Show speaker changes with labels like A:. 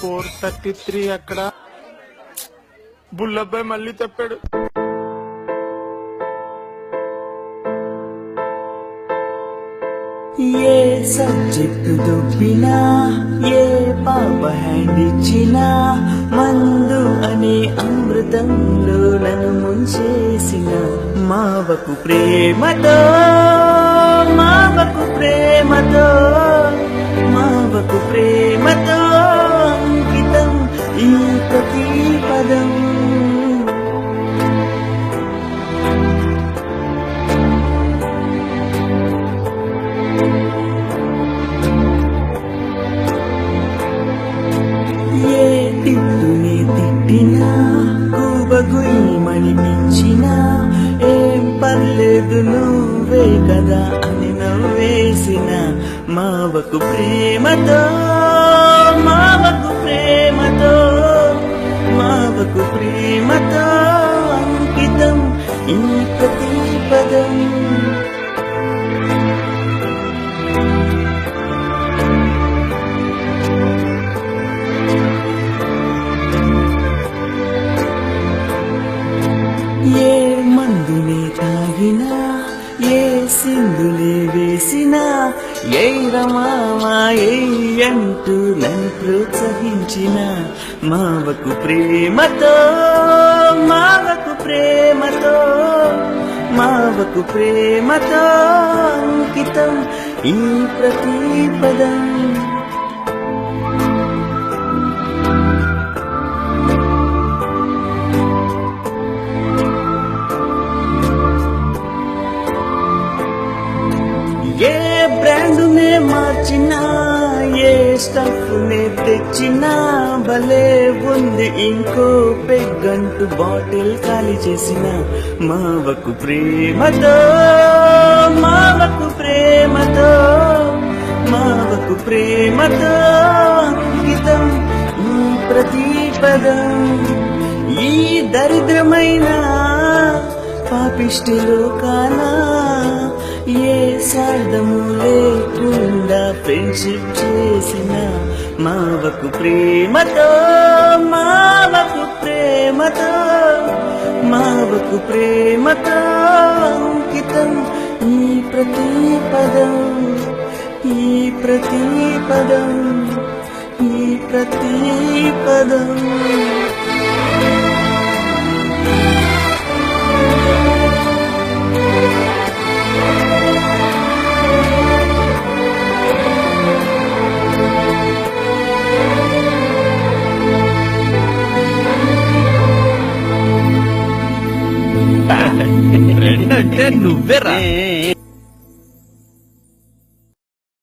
A: 4:33 అక్కడ బుల్లబ్బాయి మళ్ళీ తప్పాడు.
B: ఏ సబ్జెక్టు దొబ్బినా, ఏ పాప హ్యాండ్ ఇచ్చినా, మందు అనే అమృతంలో నన్ను ముంచేసిన మావకు ప్రేమతో, మావకు ప్రేమతో, మావకు ప్రేమతో అంకితం ఈ ప్రతి పదం. ఏ తిట్టుని తిట్టినా, కూబగుయమనిపించినా, ఏం పర్లేదు నువ్వే కదా అని నవ్వేసిన మావకు ప్రేమతో, మావకు ప్రేమతో, మావకు ప్రేమతో అంకితం ఈ ప్రతి పదం. ఏ మందునే తాగినా, ఏ సింధులే వేసినా, ఏ రమామా అంటూ నన్ను ప్రోత్సహించిన మావకు ప్రేమతో, మావకు ప్రేమతో, మావకు ప్రేమతో అంకితం ఈ ప్రతి పదం. ఏ బ్రాండునే మార్చినా, ఏ స్టఫ్ నే తెచ్చినా, భలే ఉంది ఇంకో పెగ్గంటూ బాటిల్ ఖాళీ చేసిన మావకు ప్రేమతో, మావకు ప్రేమతో, మావకు ప్రేమతో అంకితం ఈ ప్రతి పదం. ఈ దరిద్రమైన పాపిష్టి లోకానా ఏ సార్థము లేకుండా ఫ్రెండ్షిప్ చేసిన మావకు ప్రేమతో, మావకు ప్రేమతో, మావకు ప్రేమతో అంకితం ఈ ప్రతి పదం, ఈ ప్రతి పదం, ఈ ప్రతి పదం.
C: ఫ్రెండ్ అంటే నువ్వేరా.